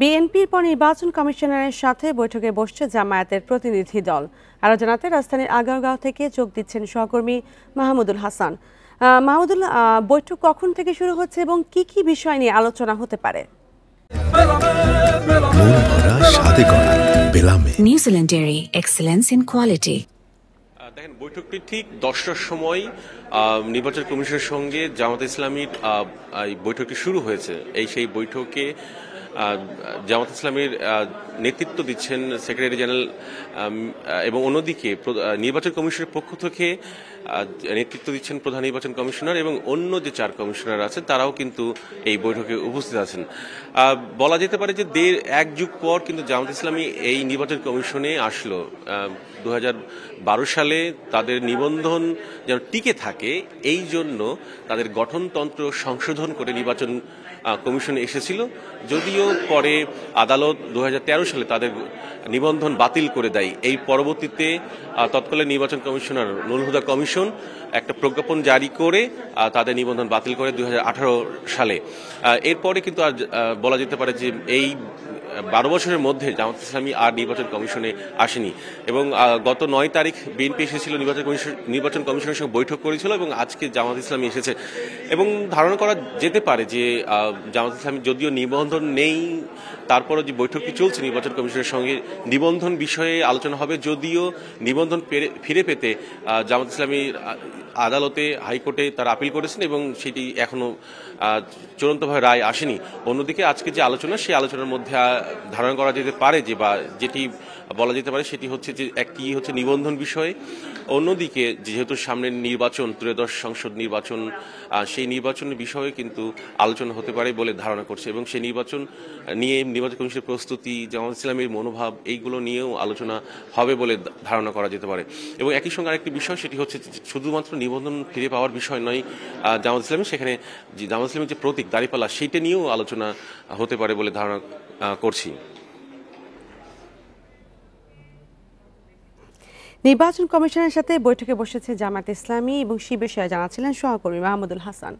বিএনপির পর নির্বাচন কমিশনারের সাথে বৈঠকে বসছে জামায়াতের প্রতিনিধি দল। আলোচনাতে রাজধানীর আগারগাঁও থেকে যোগ দিচ্ছেন সহকর্মী মাহমুদুল হাসান। মাহমুদুল, বৈঠক কখন থেকে শুরু হচ্ছে এবং কি কি বিষয় নিয়ে আলোচনা হতে পারে? New Zealand dairy, excellence in quality. দেখেন, বৈঠকটি ঠিক 10টার সময় নির্বাচন কমিশনের সঙ্গে জামায়াতে ইসলামীর বৈঠকটি শুরু হয়েছে। সেই বৈঠকে জামায়াতে ইসলামীর নেতৃত্ব দিচ্ছেন সেক্রেটারি জেনারেল এবং অন্যদিকে নির্বাচন কমিশনের পক্ষ থেকে নেতৃত্ব দিচ্ছেন প্রধান নির্বাচন কমিশনার এবং অন্য যে 4 কমিশনার আছে তারাও কিন্তু এই বৈঠকে উপস্থিত আছেন। বলা যেতে পারে যে এক যুগ পর কিন্তু জামায়াতে ইসলামী এই নির্বাচন কমিশনে আসলো। 2012 সালে তাদের নিবন্ধন যেন টিকে থাকে এই জন্য তাদের গঠনতন্ত্র সংশোধন করে নির্বাচন কমিশনে এসেছিল, যদিও পরে আদালত 2013 সালে তাদের নিবন্ধন বাতিল করে দেয়। এই পরবর্তীতে তৎকালীন নির্বাচন কমিশনার নুরুল হুদা কমিশন একটা প্রজ্ঞাপন জারি করে তাদের নিবন্ধন বাতিল করে 2018 সালে। এরপরে কিন্তু আর বলা যেতে পারে যে এই 12 বছরের মধ্যে জামায়াতে ইসলামী আর নির্বাচন কমিশনে আসেনি এবং গত 9 তারিখ বিএনপি এসেছিল নির্বাচন কমিশনের সঙ্গে বৈঠক করেছিল এবং আজকে জামায়াতে ইসলামী এসেছে এবং ধারণা করা যেতে পারে যে জামায়াতে ইসলামী যদিও নিবন্ধন নেই, তারপরও যে বৈঠকটি চলছে নির্বাচন কমিশনের সঙ্গে নিবন্ধন বিষয়ে আলোচনা হবে, যদিও নিবন্ধন ফিরে পেতে জামায়াতে ইসলামী আদালতে হাইকোর্টে তারা আপিল করেছেন এবং সেটি এখনো চূড়ান্তভাবে রায় আসেনি। অন্যদিকে আজকে যে আলোচনা, সেই আলোচনার মধ্যে ধারণা করা যেতে পারে যে বা যেটি বলা যেতে পারে সেটি হচ্ছে যে একটি হচ্ছে নিবন্ধন বিষয়ে, অন্যদিকে যেহেতু সামনের নির্বাচন 13শ সংসদ নির্বাচন, সেই নির্বাচনের বিষয়ে কিন্তু আলোচনা হতে পারে বলে ধারণা করছে এবং সেই নির্বাচন নিয়ে নির্বাচন কমিশনের প্রস্তুতি, জামায়াতে ইসলামীর মনোভাব এইগুলো নিয়েও আলোচনা হবে বলে ধারণা করা যেতে পারে। এবং একই সঙ্গে আরেকটি বিষয় সেটি হচ্ছে শুধুমাত্র নিবন্ধন ফিরে পাওয়ার বিষয় নয় জামায়াতে ইসলামী, সেখানে জামায়াতে ইসলামীর যে প্রতীক দাঁড়িপাল্লা সেইটা নিয়েও আলোচনা হতে পারে বলে ধারণা করছি। নির্বাচন কমিশনের সাথে বৈঠকে বসেছে জামায়াতে ইসলামী এবং সে বিষয়ে জানাচ্ছিলেন সহকর্মী মাহমুদুল হাসান।